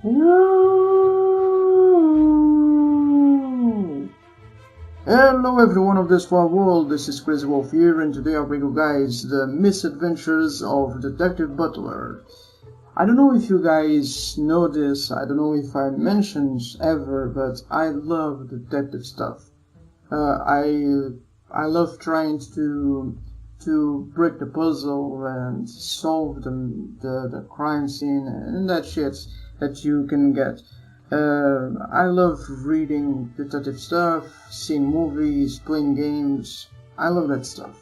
Woo! Hello everyone of this far world, this is Crazy Wolf here, and today I'll bring you guys the Misadventures of Detective Butler. I don't know if you guys know this, I don't know if I mentioned ever, but I love detective stuff. I love trying to break the puzzle and solve the crime scene and that shit that you can get. I love reading detective stuff, seeing movies, playing games. I love that stuff.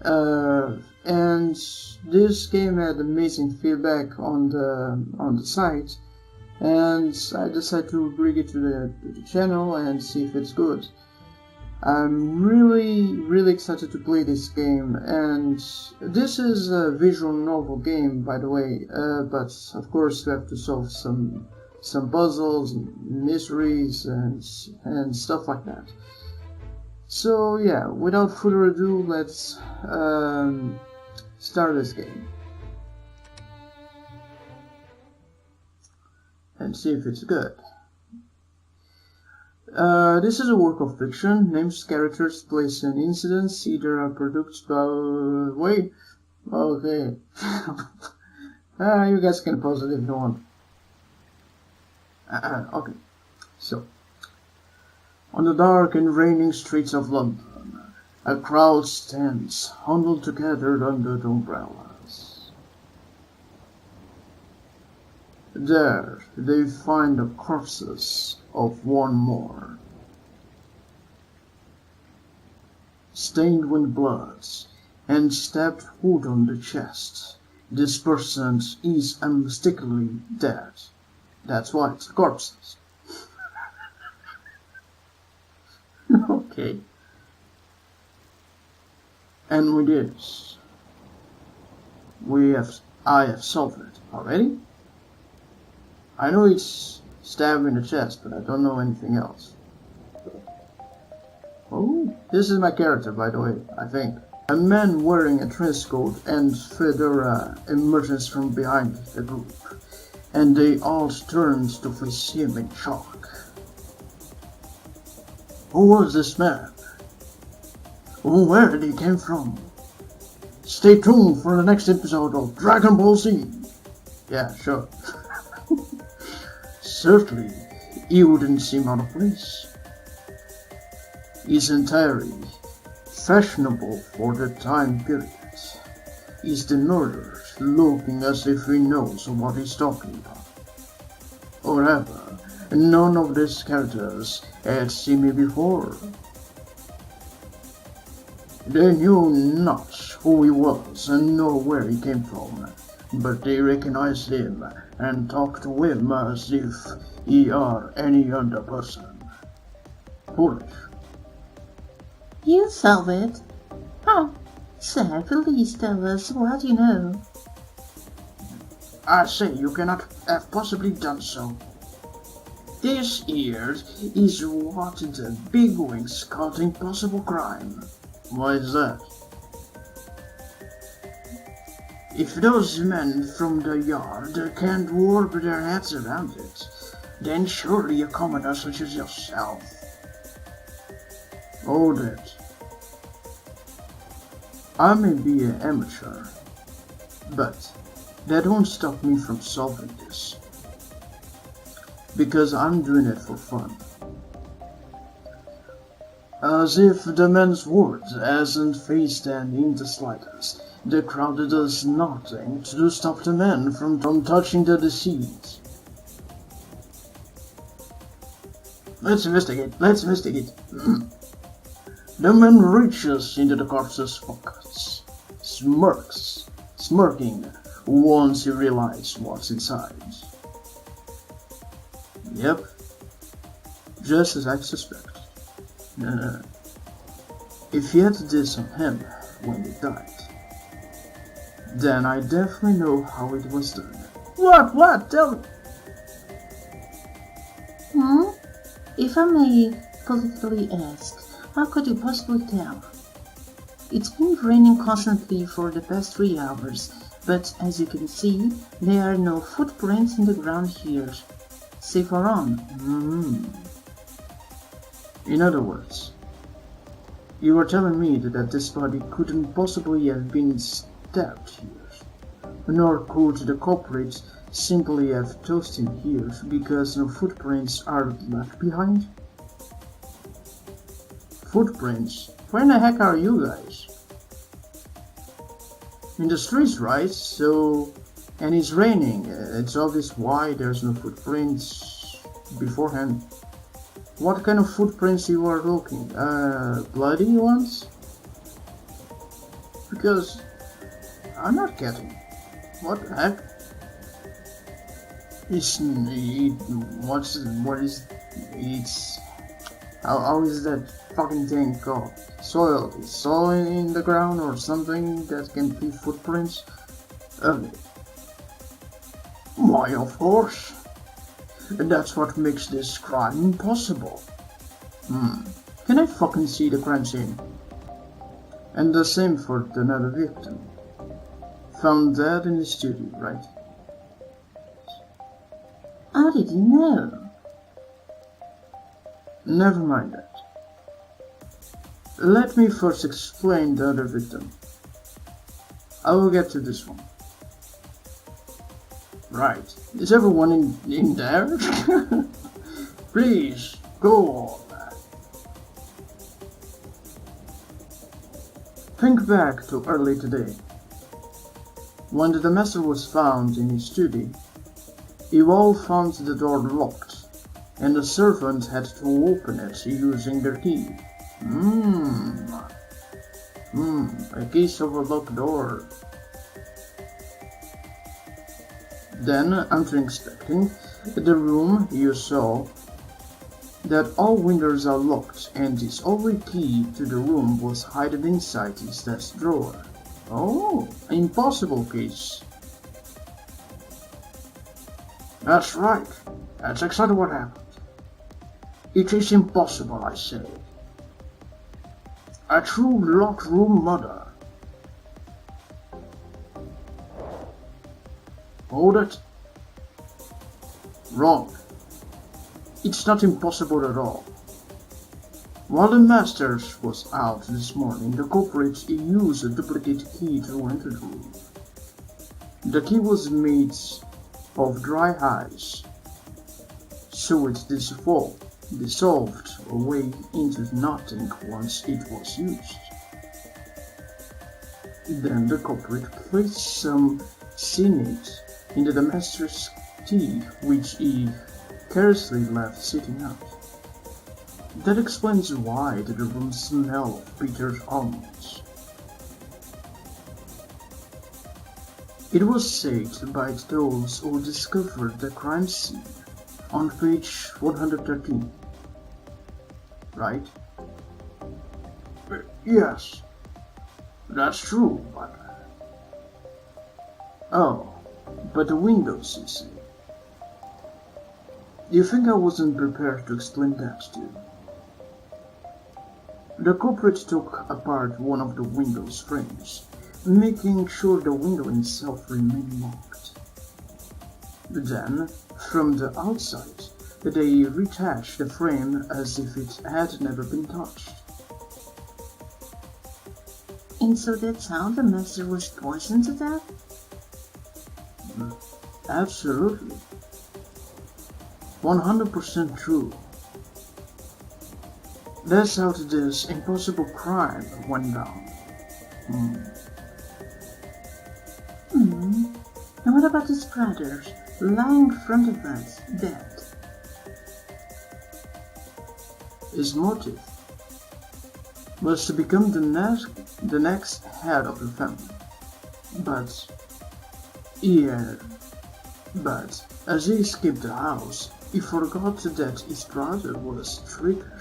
And this game had amazing feedback on the site, and I decided to bring it to the channel and see if it's good. I'm really excited to play this game, and this is a visual novel game, by the way, but of course you have to solve some puzzles, mysteries, and stuff like that. So yeah, without further ado, let's start this game and see if it's good. This is a work of fiction. Names, characters, place, and incidents either are produced by... Wait. Okay. You guys can pause it if you want. Okay. So, on the dark and raining streets of London, a crowd stands, huddled together under the umbrellas. There, they find the corpses of one more, stained with blood and stabbed wound on the chest. This person is unmistakably dead. That's why it's corpses. Okay. And with this, I have solved it already. I know it's stabbed in the chest, but I don't know anything else. Oh, this is my character, by the way, I think. A man wearing a trench coat and fedora emerges from behind the group, and they all turn to face him in shock. Who was this man? Where did he come from? Stay tuned for the next episode of Dragon Ball Z. Yeah, sure. Certainly, he wouldn't seem out of place. He's entirely fashionable for the time period. He's the murderer, looking as if he knows what he's talking about. However, none of these characters had seen me before. They knew not who he was and nor where he came from, but they recognized him and talked to him as if he are any other person. Foolish. You solve it? Oh, sir, please tell us what you know. I say you cannot have possibly done so. This here is what the big wings called impossible crime. Why is that? If those men from the yard can't warp their heads around it, then surely a commoner such as yourself. Hold it. I may be an amateur, but that won't stop me from solving this. Because I'm doing it for fun. As if the man's word hasn't fazed them in the slightest, the crowd does nothing to stop the man from touching the deceased. Let's investigate. The man reaches into the corpse's pockets, smirking once he realizes what's inside. Yep, just as I suspect. If he had this on him when he died, then I definitely know how it was done. What? Tell me. If I may politically ask, how could you possibly tell? It's been raining constantly for the past 3 hours, but as you can see, there are no footprints in the ground here. safer on. In other words, you are telling me that this body couldn't possibly have been stabbed here, nor could the culprit simply have tossed him here because no footprints are left behind? Footprints? Where in the heck are you guys? In the streets, right? So, and it's raining. It's obvious why there's no footprints beforehand. What kind of footprints you are looking? Bloody ones? Because I'm not getting. What the heck? How is that fucking thing called? Soil. Is soil in the ground or something that can be footprints? Why, of course. That's what makes this crime impossible. Can I fucking see the crime scene? And the same for another victim. Found dead in the studio, right? How did you know? Never mind that. Let me first explain the other victim. I will get to this one. Right. Is everyone in there? Please, go on. Think back to early today. When the master was found in his study, you all found the door locked, and the servant had to open it using their key. A case of a locked door. Then, after inspecting the room, you saw that all windows are locked and his only key to the room was hidden inside his desk drawer. Oh, impossible case. That's right. That's exactly what happened. It is impossible, I say. A true locked room murder. Hold it. Wrong. It's not impossible at all. While the master was out this morning, the culprit used a duplicate key to enter the room. The key was made of dry ice, so it dissolved away into nothing once it was used. Then the culprit placed some cyanide into the master's tea, which he carelessly left sitting out. That explains why did the room smell of bitter almonds. It was said by those who discovered the crime scene on page 113. Right? Yes, that's true, but... Oh, but the windows, you see. You think I wasn't prepared to explain that to you? The culprit took apart one of the window's frames, making sure the window itself remained locked. Then, from the outside, they reattached the frame as if it had never been touched. And so that's how the master was poisoned to death? Absolutely. 100% true. That's how this impossible crime went down. And what about his brothers lying in front of us, dead? His motive was to become the next head of the family. But as he escaped the house, he forgot that his brother was trigger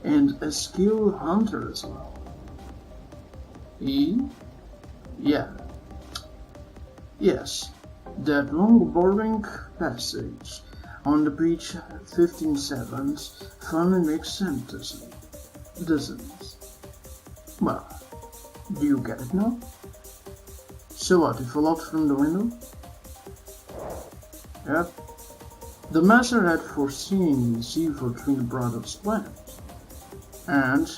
and a skilled hunter as well. Yes, that long boring passage on the page 15/7 finally makes sense, doesn't it? Well, do you get it now? So what, he fell out from the window? Yep. The master had foreseen his evil twin brother's plans, and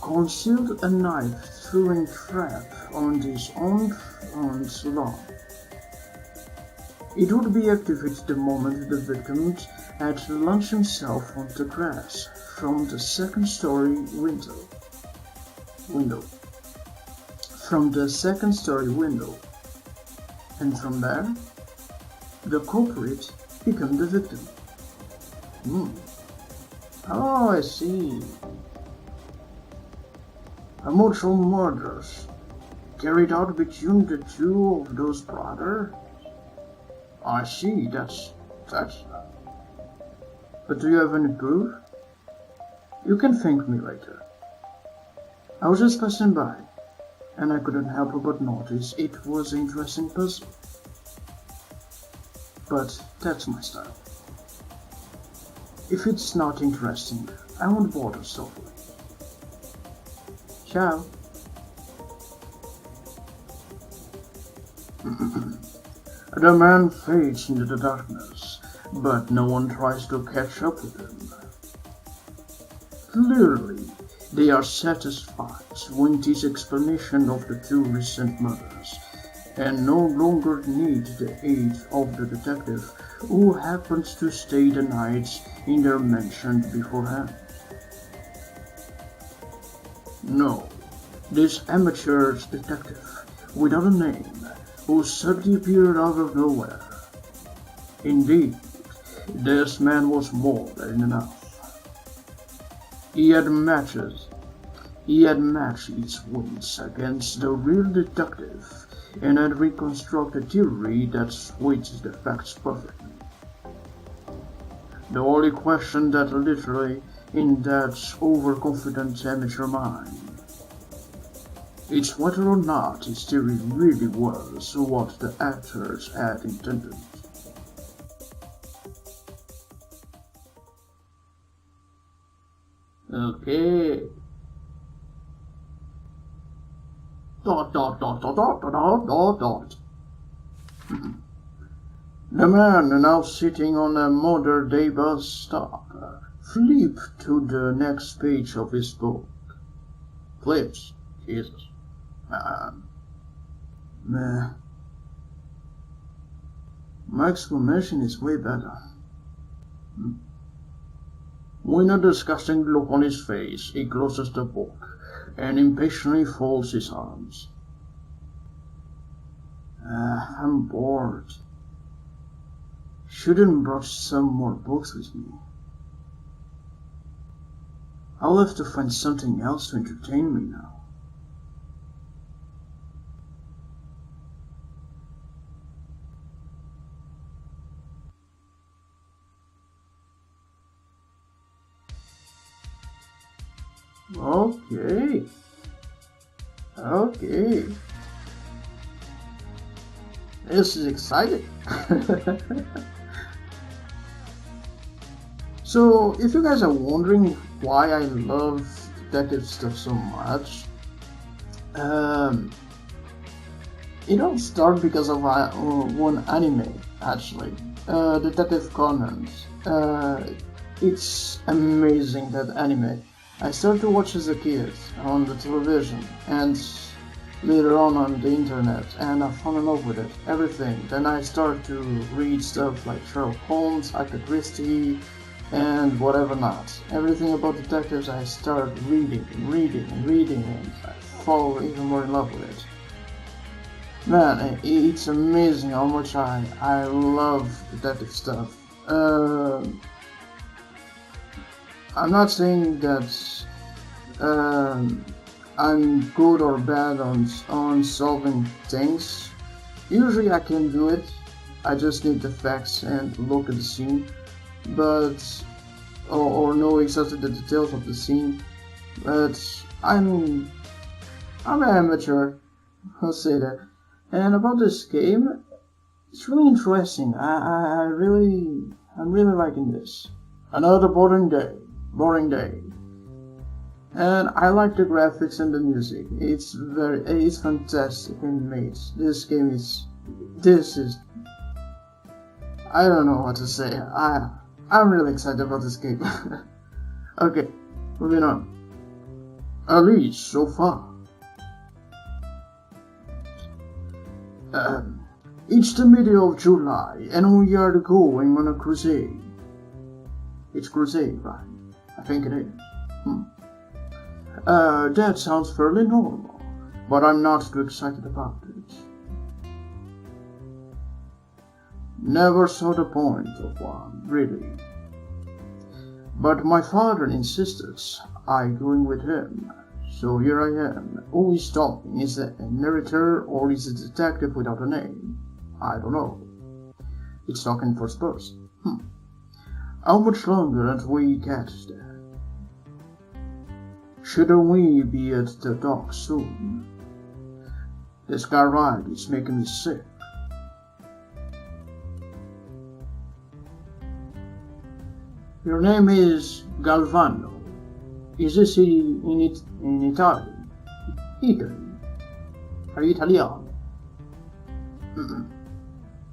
concealed a knife-throwing trap on his own front lawn. It would be activated the moment the victim had launched himself onto the grass from the second-story window. From the second-story window, and from there, the culprit became the victim. Oh, I see. A mutual murders carried out between the two of those brothers. I see. That's. But do you have any proof? You can thank me later. I was just passing by, and I couldn't help but notice it was an interesting puzzle. But that's my style. If it's not interesting, I won't bother softly. Ciao. The man fades into the darkness, but no one tries to catch up with him. Clearly, they are satisfied with this explanation of the two recent murders, and no longer need the aid of the detective who happens to stay the night in their mansion beforehand. No, this amateur detective, without a name, who suddenly appeared out of nowhere. Indeed, this man was more than enough. He had matched his wits against the real detective and had reconstructed a theory that switched the facts perfectly. The only question that literally in that overconfident amateur mind is whether or not his theory really was what the actors had intended. Okay. The man, now sitting on a modern-day bus stop, flipped to the next page of his book. Flips. Jesus. Meh. My exclamation is way better. With a disgusting look on his face, he closes the book and impatiently folds his arms. I'm bored. Shouldn't brought some more books with me. I'll have to find something else to entertain me now. Okay. This is exciting. So, if you guys are wondering why I love detective stuff so much, it all started because of one anime, actually. Detective Conan. It's amazing, that anime. I started to watch as a kid on the television and later on the internet, and I fell in love with it, everything. Then I started to read stuff like Sherlock Holmes, Agatha Christie, and whatever not. Everything about detectives I started reading, and I fall even more in love with it. Man, it's amazing how much I love detective stuff. I'm not saying that I'm good or bad on solving things. Usually I can do it. I just need the facts and look at the scene, or know exactly the details of the scene. But I'm an amateur, I'll say that. And about this game, it's really interesting. I'm really liking this. Another boring day. And I like the graphics and the music. It's fantastic and made. I don't know what to say. I'm really excited about this game. Okay, moving on. At least so far. It's the middle of July, and we are going on a crusade. It's crusade, right? I think it is. That sounds fairly normal, but I'm not too excited about it. Never saw the point of one, really. But my father insisted I going with him, so here I am. Who is talking? Is it a narrator or is it a detective without a name? I don't know. It's talking first person. How much longer until we get there? Shouldn't we be at the dock soon? This car ride is making me sick. Your name is Galvano. Is this in Italy? Italy? Are you Italiano?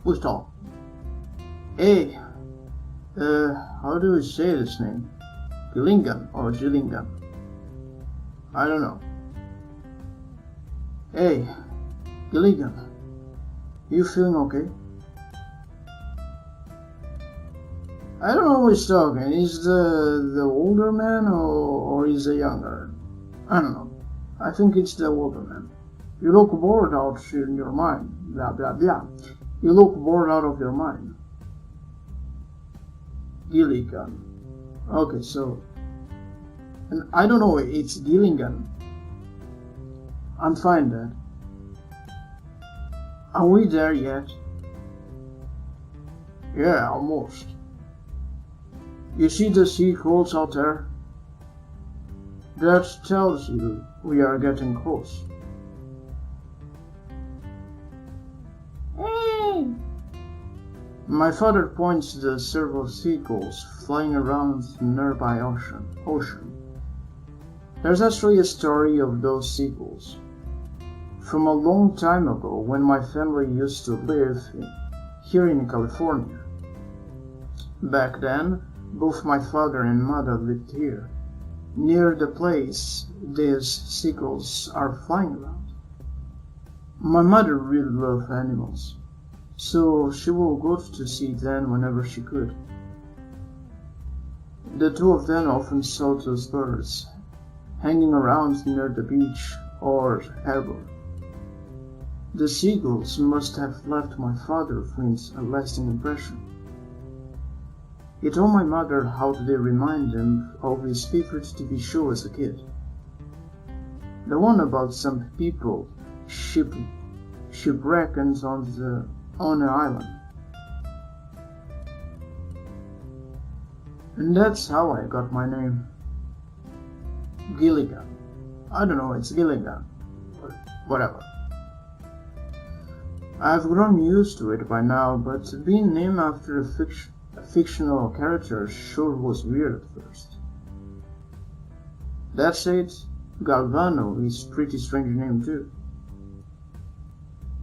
Who's talking? Hey, how do you say this name? Gillingham or Gillingham? I don't know. Hey, Gillingham, you feeling okay? I don't know who's talking. Is the older man or is the younger? I don't know. I think it's the older man. You look bored out in your mind. Blah blah blah. You look bored out of your mind. Gilligan. Okay, so, and I don't know. It's Gilligan. I'm fine, Dad. Are we there yet? Yeah, almost. You see the seagulls out there? That tells you we are getting close. Hey! My father points to the several seagulls flying around the nearby ocean. There's actually a story of those seagulls. From a long time ago, when my family used to live here in California. Back then, both my father and mother lived here, near the place these seagulls are flying around. My mother really loved animals, so she would go to see them whenever she could. The two of them often saw those birds, hanging around near the beach or harbor. The seagulls must have left my father Flint a lasting impression. He told my mother how they remind him of his favorite TV show as a kid. The one about some people shipwrecked on an island. And that's how I got my name. Gilligan. I don't know, it's Gilligan. Or whatever. I've grown used to it by now, but being named after a fictional character sure was weird at first. That said, Galvano is a pretty strange name too.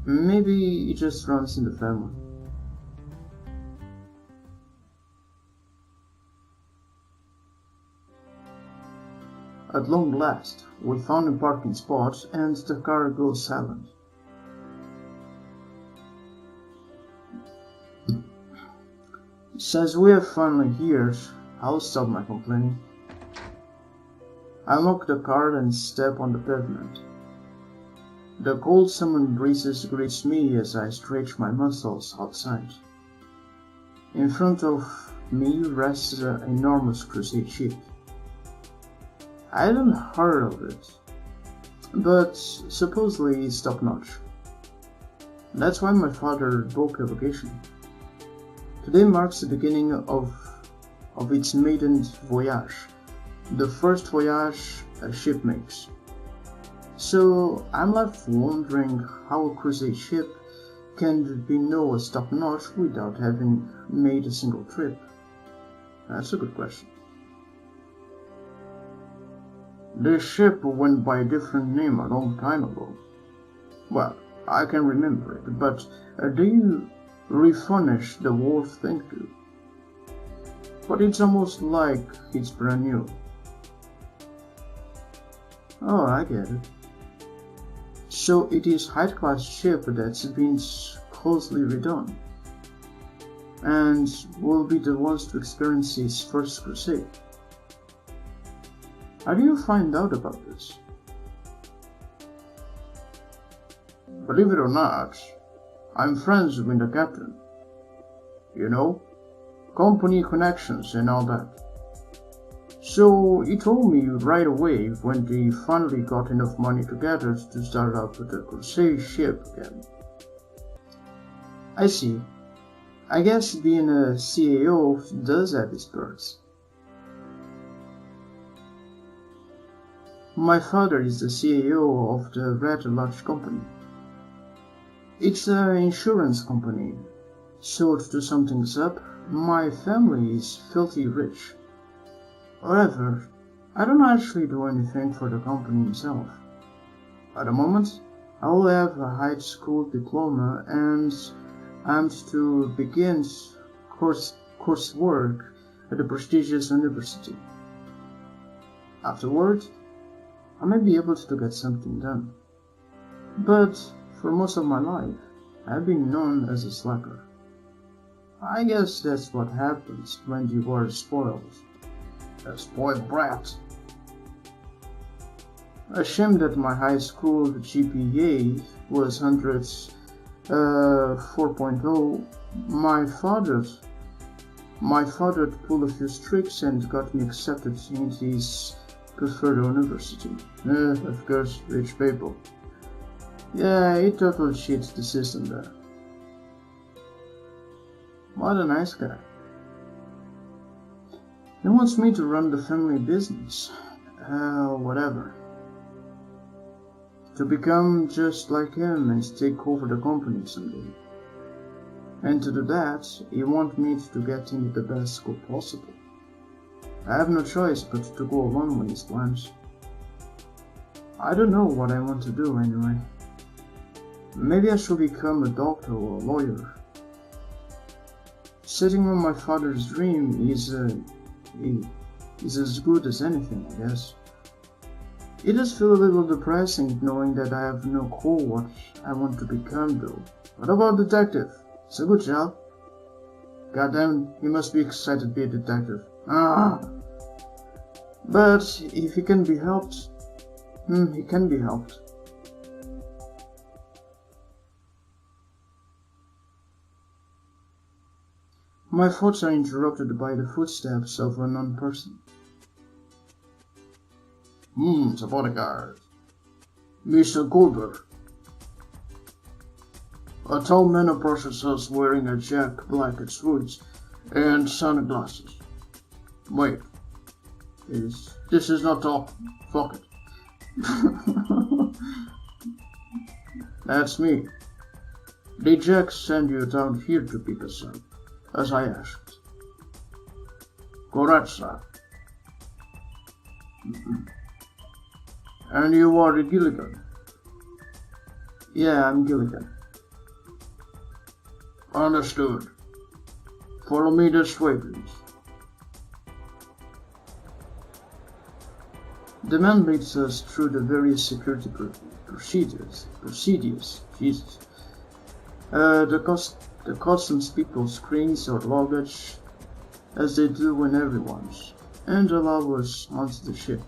Maybe it just runs in the family. At long last, we found a parking spot and the car goes silent. Since we are finally here, I'll stop my complaining. I unlock the car and step on the pavement. The cold summer breezes greets me as I stretch my muscles outside. In front of me rests an enormous crusade ship. I hadn't heard of it, but supposedly it's top-notch. That's why my father booked a vacation. Today marks the beginning of its maiden voyage, the first voyage a ship makes. So I'm left wondering how a crusade ship can be known as top-notch without having made a single trip. That's a good question. The ship went by a different name a long time ago. Well, I can remember it, but do you refurnish the whole thing too. But it's almost like it's brand new. Oh, I get it. So it is high-class ship that's been closely redone, and will be the ones to experience its first crusade. How do you find out about this? Believe it or not, I'm friends with the captain. You know, company connections and all that. So he told me right away when they finally got enough money together to start up with the crusade ship again. I see. I guess being a CAO does have its perks. My father is the CAO of the rather large company. It's an insurance company, so to sum things up, my family is filthy rich. However, I don't actually do anything for the company itself. At the moment, I will have a high school diploma and I'm to begin coursework at a prestigious university. Afterward, I may be able to get something done. But for most of my life, I've been known as a slacker. I guess that's what happens when you are spoiled. A spoiled brat. Ashamed that my high school GPA was 4.0, my father pulled a few tricks and got me accepted into his preferred university. Of course, rich people. Yeah, he totally cheats the system there. What a nice guy. He wants me to run the family business. Whatever. To become just like him and take over the company someday. And to do that, he wants me to get into the best school possible. I have no choice but to go along with his plans. I don't know what I want to do anyway. Maybe I should become a doctor or a lawyer. Sitting on my father's dream is as good as anything, I guess. It does feel a little depressing knowing that I have no clue what I want to become though. What about detective? It's a good job. Goddamn, he must be excited to be a detective. But if he can be helped, he can be helped. My thoughts are interrupted by the footsteps of an unknown person. It's a bodyguard. Mr. Goldberg. A tall man approaches us wearing a Jack Black suit and sunglasses. Wait. This is not all. Fuck it. That's me. Did Jack send you down here to pick us up, as I asked? Correct, sir. And you are the Gilligan? Yeah, I'm Gilligan. Understood. Follow me this way, please. The man leads us through the various security procedures. Jesus. The customs people screens our luggage, as they do in everyone's, and allow us onto the ship.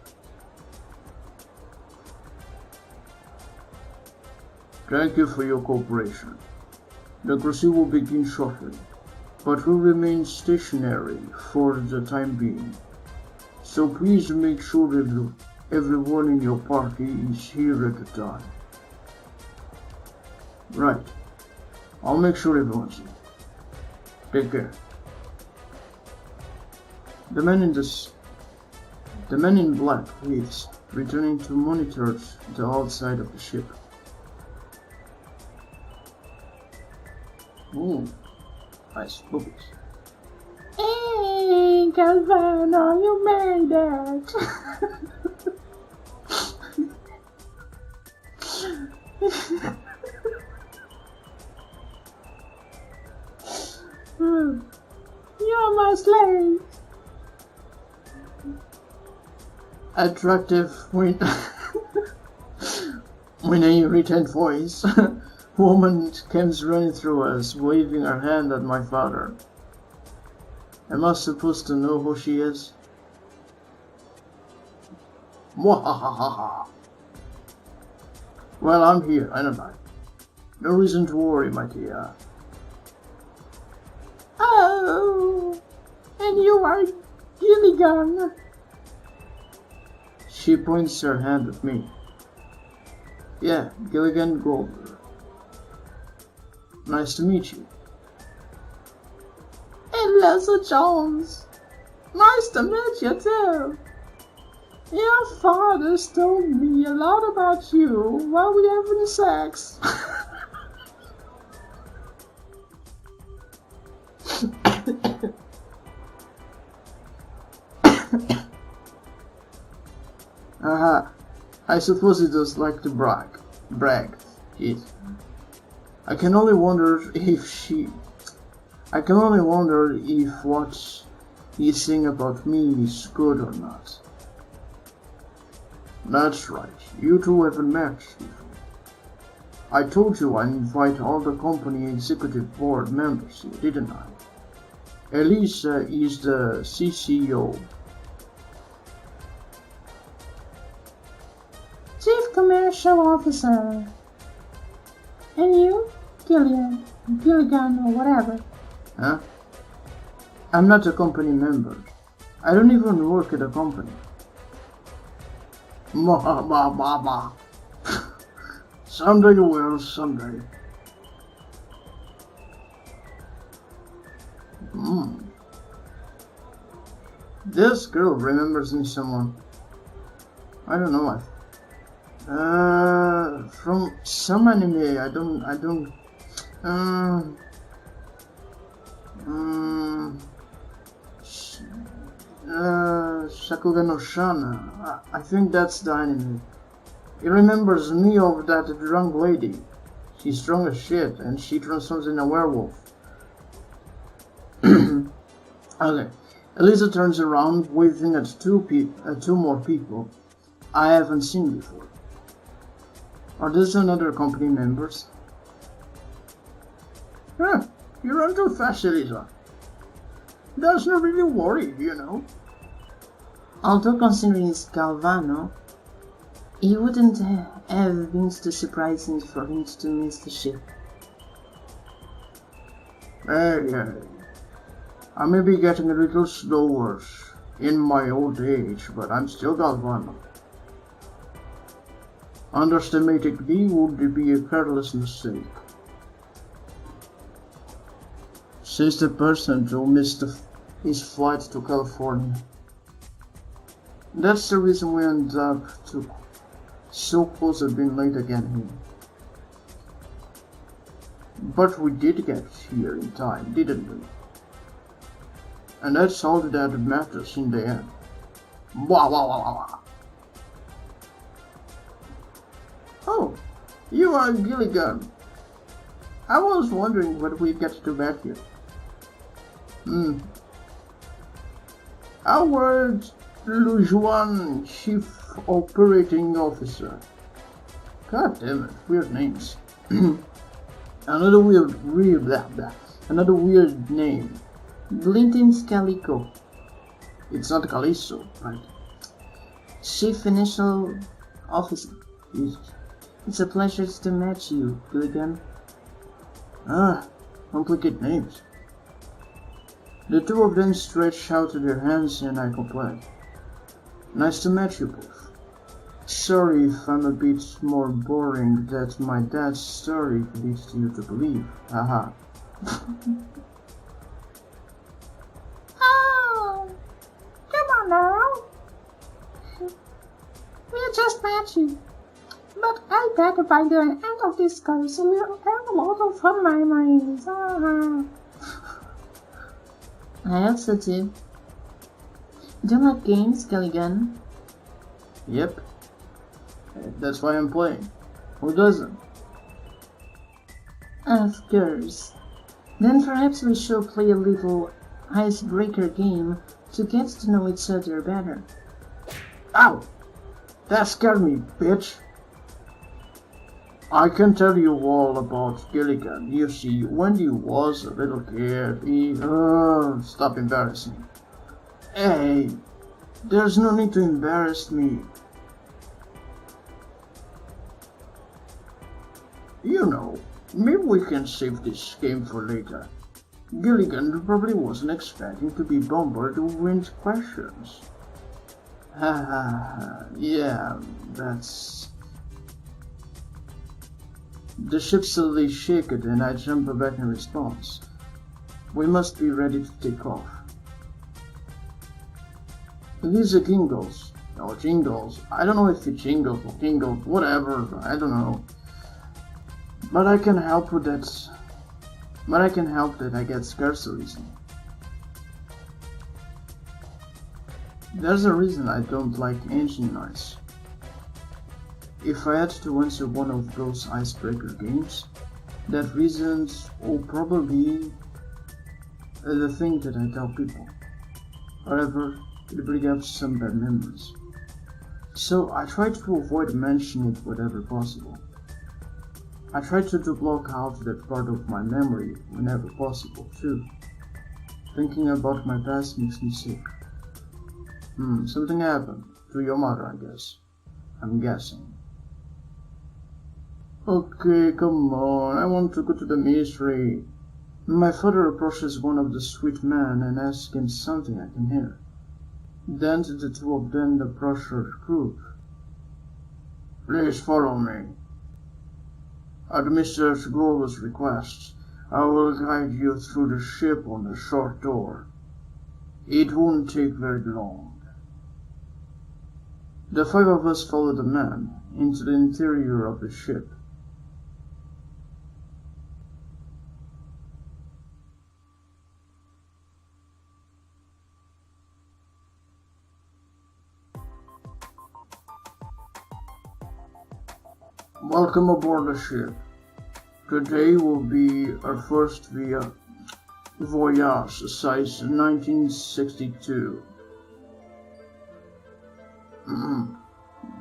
Thank you for your cooperation. The crusade will begin shortly, but will remain stationary for the time being. So please make sure that everyone in your party is here at the time. Right. I'll make sure everyone's here. Take care. The man in black leaves, returning to monitor the outside of the ship. Ooh, nice boobies. Hey, Galvano, you made it! my slave! Attractive when when a irritant voice. Woman comes running through us, waving her hand at my father. Am I supposed to know who she is? Mwahahaha. Well, I'm here, ain't I? No reason to worry, my dear. Oh, and you are Gilligan. She points her hand at me. Yeah, Gilligan Goldberg. Nice to meet you. And Leslie Jones. Nice to meet you too. Your father's told me a lot about you while we were having sex. Aha. I suppose he does like to brag. Jeez. I can only wonder if what he's saying about me is good or not. That's right, you two haven't met before. I told you I invite all the company executive board members here, didn't I? Elisa is the CCO. Chief Commercial Officer. And you? Gilligan or whatever. Huh? I'm not a company member. I don't even work at a company. Someday you will, someday. This girl remembers me someone. I don't know. From some anime. Shakuga no Shana. I think that's the anime. It remembers me of that drunk lady. She's strong as shit, and she transforms in a werewolf. Okay. Elisa turns around, waving at two more people I haven't seen before. Are these another company members? Huh, you run too fast, Elisa. That's not really worried, you know. Although considering it's Galvano, it wouldn't have been too surprising for him to miss the ship. Hey. I may be getting a little slower in my old age, but I'm still Galvano. Underestimating me would be a careless mistake. Says the person who missed his flight to California. That's the reason we ended up so close to being late again here. But we did get here in time, didn't we? And that's all that matters in the end. Oh, you are Gilligan. I was wondering when we get to back here. Howard Lujuan, Chief Operating Officer. God damn it, weird names. Another weird name. Blinton's Calico. It's not Calisto, right? Chief Financial Officer. Jesus. It's a pleasure to meet you, Gilligan. Complicated names. The two of them stretch out their hands and I comply. Nice to meet you both. Sorry if I'm a bit more boring than my dad's story leads you to believe. Haha. Oh, come on now. We just met you. But I better by the end of this course we'll have a lot of fun, my minds. I also do. Do you like games, Gilligan? Yep. That's why I'm playing. Who doesn't? Of course. Then perhaps we should play a little icebreaker game to get to know each other better. Ow! That scared me, bitch! I can tell you all about Gilligan. You see, when he was a little kid, he... stop embarrassing me. Hey, there's no need to embarrass me. You know, maybe we can save this game for later. Gilligan probably wasn't expecting to be bombarded with questions. Yeah, that's... The ship suddenly shook and I jumped back in response. We must be ready to take off. These are Jingles. Oh, Jingles. I don't know if it's Jingles or Jingles, whatever, I don't know. But I can help with that. But I can help that I get scared so easily. There's a reason I don't like engine noise. If I had to answer one of those icebreaker games, that reason will probably be the thing that I tell people. However, it brings up some bad memories. So I try to avoid mentioning it whenever possible. I try to block out that part of my memory whenever possible too. Thinking about my past makes me sick. Something happened to your mother, I guess. I'm guessing. Okay, come on, I want to go to the mystery. My father approaches one of the street men and asks him something I can hear. Then the two of them approach the group. Please follow me. At Mr. Glover's request, I will guide you through the ship on a short tour. It won't take very long. The five of us follow the man into the interior of the ship. Welcome aboard the ship. Today will be our first voyage, size 1962.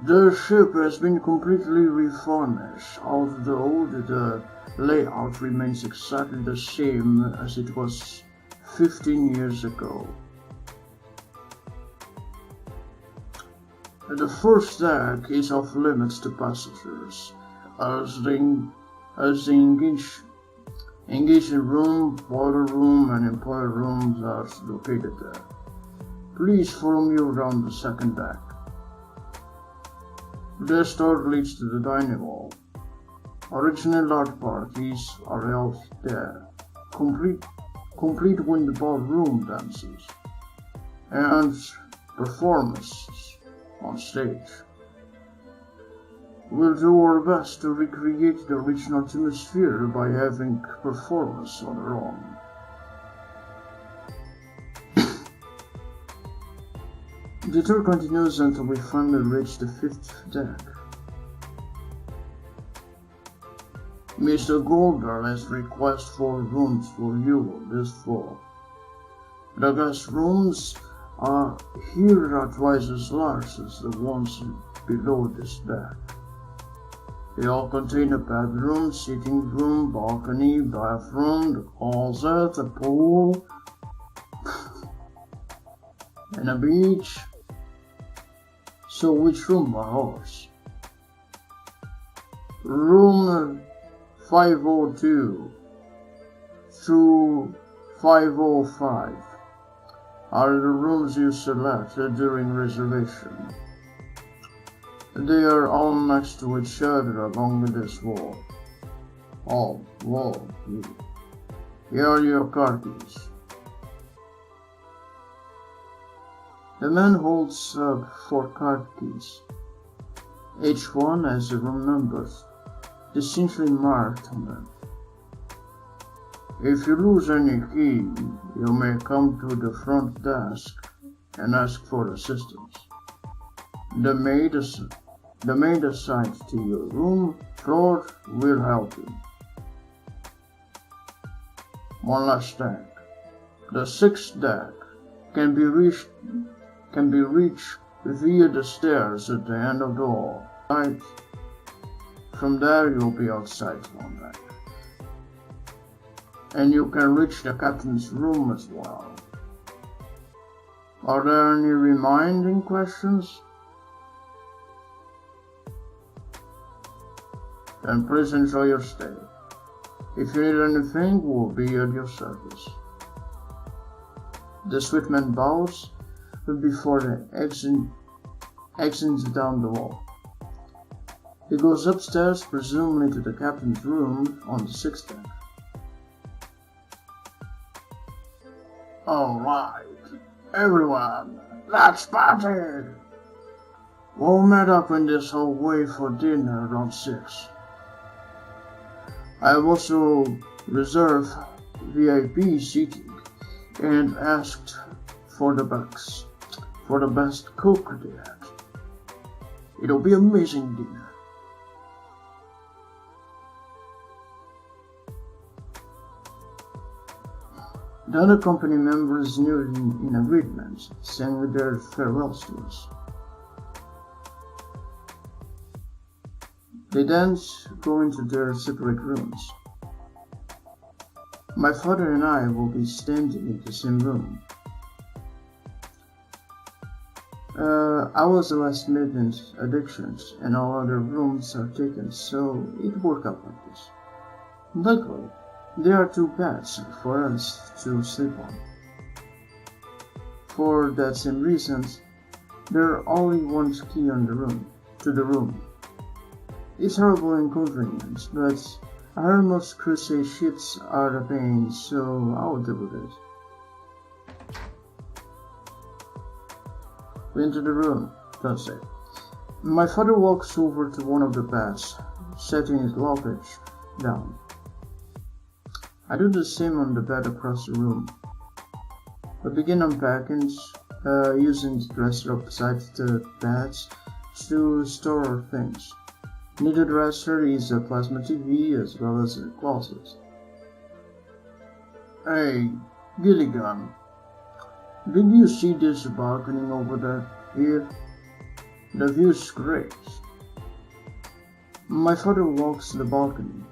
The ship has been completely refurnished, although the layout remains exactly the same as it was 15 years ago. The first deck is off limits to passengers, as the engaging room, boiler room, and employer rooms are located there. Please follow me around the second deck. This door leads to the dining hall. Original large parties are held there, complete with ballroom dances and performances on stage. We'll do our best to recreate the original atmosphere by having performance on our own. The tour continues until we finally reach the fifth deck. Mr. Goldberg has requested 4 rooms for you this fall. The guest rooms are here are twice as large as the ones below this deck. They all contain a bedroom, sitting room, balcony, bathroom, the closet, a pool, and a beach. So which room are ours? Room 502 through 505 are the rooms you select during reservation. They are all next to each other along this wall. Here are your car keys. The man holds up 4 card keys. Each one has a room number distinctly marked on them. If you lose any key, you may come to the front desk and ask for assistance. The maid assigned to your room floor will help you. One last thing. The sixth deck can be reached via the stairs at the end of the hall. Right. From there you'll be outside on deck. And you can reach the captain's room as well. Are there any reminding questions? Then please enjoy your stay. If you need anything, we'll be at your service. The sweet man bows before the exits down the hall. He goes upstairs, presumably to the captain's room on the sixth deck. Alright, everyone, let's party! We'll meet up in this hallway for dinner around 6. I've also reserved VIP seating and asked for the best cook they had. It'll be an amazing dinner. The other company members nodded in agreement, saying their farewells to us. They then go into their separate rooms. My father and I will be standing in the same room. Ours are last-minute addictions, and all other rooms are taken, so it worked out like this. Luckily, there are 2 beds for us to sleep on. For that same reason, there are only 1 key to the room. It's horrible inconvenience, but I heard most crusade ships are a pain, so I'll deal with it. We enter the room, don't say. My father walks over to one of the beds, setting his luggage down. I do the same on the bed across the room. I begin unpacking, using the dresser beside the beds to store our things. Near the dresser is a plasma TV as well as a closet. Hey, Gilligan, did you see this balcony over there? Here? The view's great. My father walks the balcony,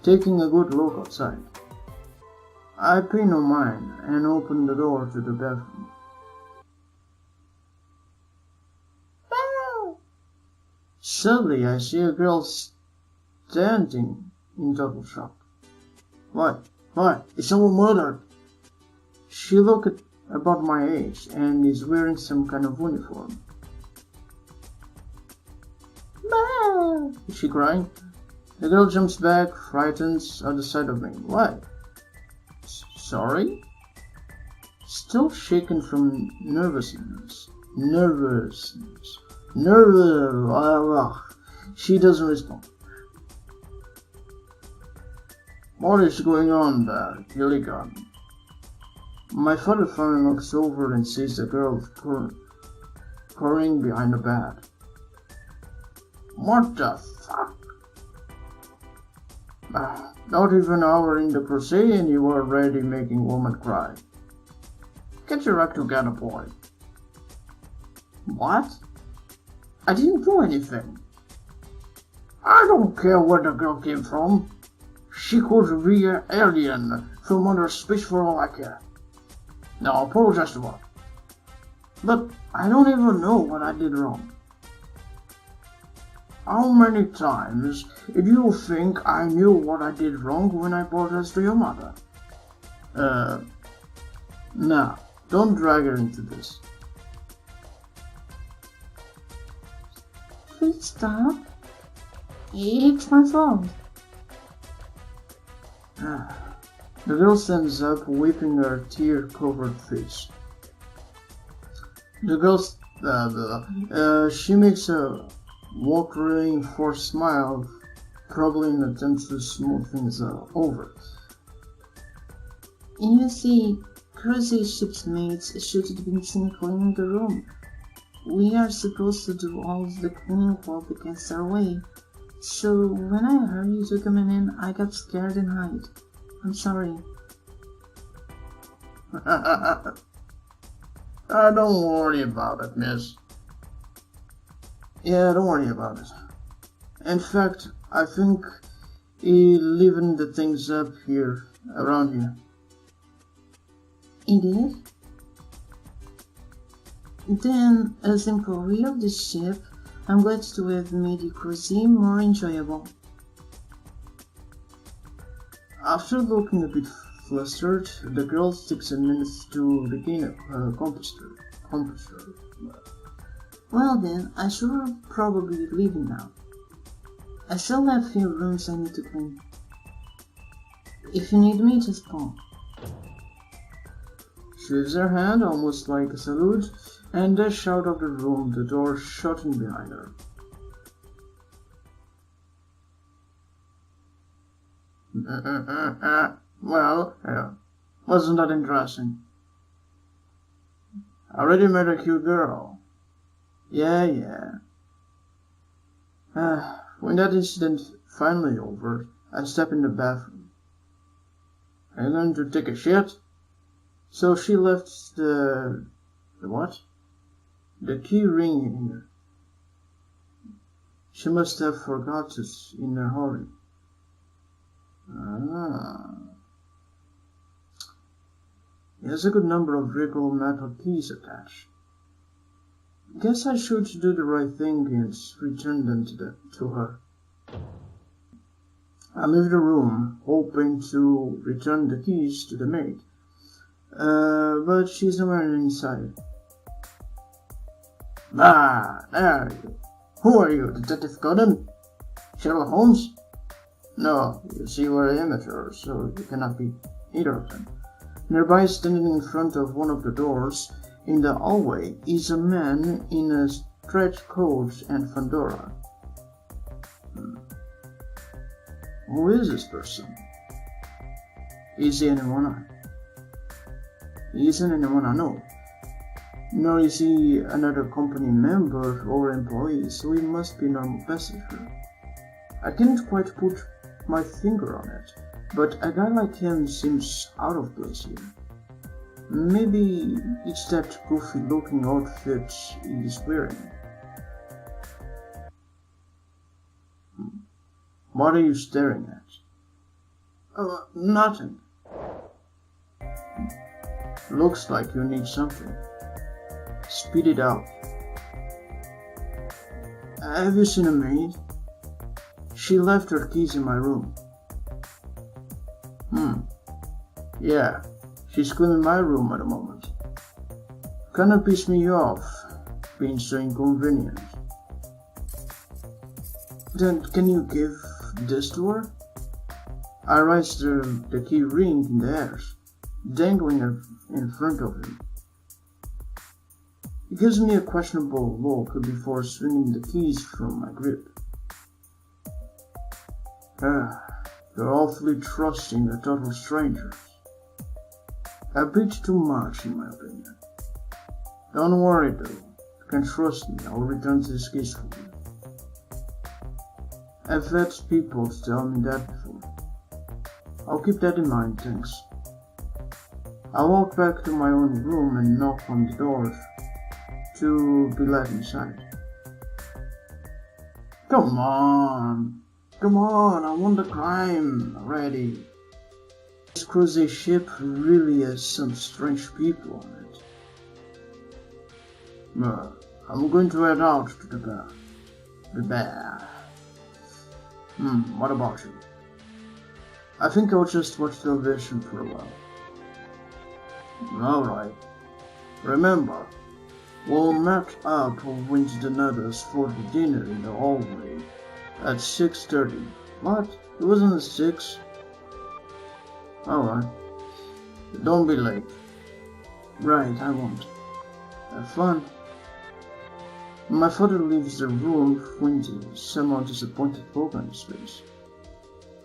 taking a good look outside. I pay no mind and open the door to the bathroom. Suddenly I see a girl standing in total shock. What? Is someone murdered? She looked about my age and is wearing some kind of uniform. Is she crying? The girl jumps back, frightened, at the sight of me. What? Sorry? Still shaken from nervousness. She doesn't respond. What is going on there, Gilligan? My father finally looks over and sees the girl cowering behind the bed. What the fuck? Not even an hour in the crusade and you are already making women cry. Get your act together, boy. What? I didn't do anything. I don't care where the girl came from. She could be an alien from outer space for all I care. Now apologize to her. But I don't even know what I did wrong. How many times do you think I knew what I did wrong when I apologized to your mother? Nah, don't drag her into this. Please stop. It's my fault. The girl stands up, wiping her tear-covered face. She makes a walk-running forced smile, probably in an attempt to smooth things over. You see, cruise ship's mates should have been seen cleaning the room. We are supposed to do all of the cleaning while the guests are away. So when I heard you two coming in, I got scared and hid. I'm sorry. Don't worry about it, miss. Yeah, don't worry about it. In fact, I think he leaving the things up here, around here. It is? Then, as employee of the ship, I'm glad to have made the cuisine more enjoyable. After looking a bit flustered, the girl takes a minute to regain her composure. Well then, I should probably be leaving now. I still have a few rooms I need to clean. If you need me, just call. She waves her hand almost like a salute and dashes out of the room, the door shutting behind her. Well, wasn't that interesting? I already met a cute girl. Yeah. When that incident finally over, I step in the bathroom. I learned to take a shit. So she left the what? The key ring in here. She must have forgot it in a hurry. He has a good number of regular metal keys attached. Guess I should do the right thing and return them to her. I leave the room, hoping to return the keys to the maid. But she's nowhere inside. There you. Who are you, Detective Gordon? Sherlock Holmes? No, you see, we're amateurs, so you cannot be either of them. Nearby, standing in front of one of the doors in the hallway, is a man in a stretch coat and fedora. Who is this person? Is he anyone He isn't anyone I know. Nor is he another company member or employee, so he must be a normal passenger. I can't quite put my finger on it, but a guy like him seems out of place here. Maybe it's that goofy-looking outfit he's wearing. What are you staring at? Nothing. Looks like you need something. Speed it out. Have you seen a maid? She left her keys in my room. Yeah, she's cleaning my room at the moment. Kinda pissed me off, being so inconvenient. Then can you give this to her? I raised the key ring in the air, dangling it in front of him. He gives me a questionable look before swinging the keys from my grip. You're awfully trusting a total stranger. A bit too much, in my opinion. Don't worry, though. You can trust me. I'll return to this keys for you. I've had people tell me that before. I'll keep that in mind, thanks. I walk back to my own room and knock on the door to be let inside. Come on, I want the crime already. This cruise ship really has some strange people on it. I'm going to head out to the bar. What about you? I think I'll just watch television for a while. Alright. Remember, we'll meet up with the others for the dinner in the hallway at 6:30. What? It wasn't at 6? Alright. Don't be late. Right, I won't. Have fun. My father leaves the room with a somewhat disappointed look on his face.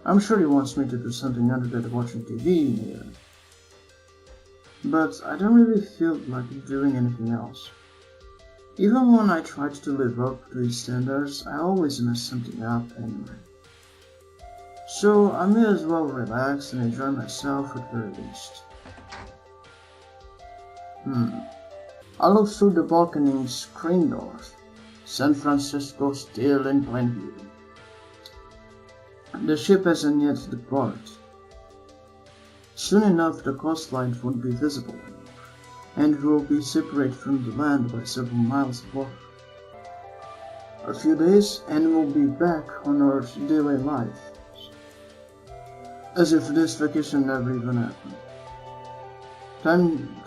I'm sure he wants me to do something other than watching TV in here. But I don't really feel like doing anything else. Even when I tried to live up to his standards, I always mess something up anyway. So I may as well relax and enjoy myself at the very least. I look through the balcony screen doors. San Francisco still in plain view. The ship hasn't yet departed. Soon enough the coastline won't be visible anymore, and we will be separated from the land by several miles of water. A few days and we'll be back on our daily life. As if this vacation never even happened.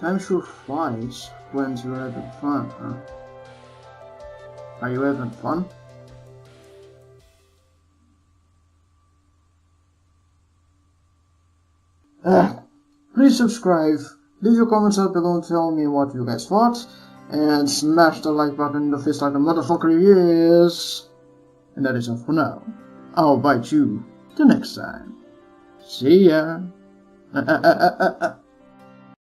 Time sure flies when you're having fun, huh? Are you having fun? Please subscribe, leave your comments up below and tell me what you guys thought, and smash the like button in the face like a motherfucker he is. And that is all for now. I'll bite you the next time. See ya.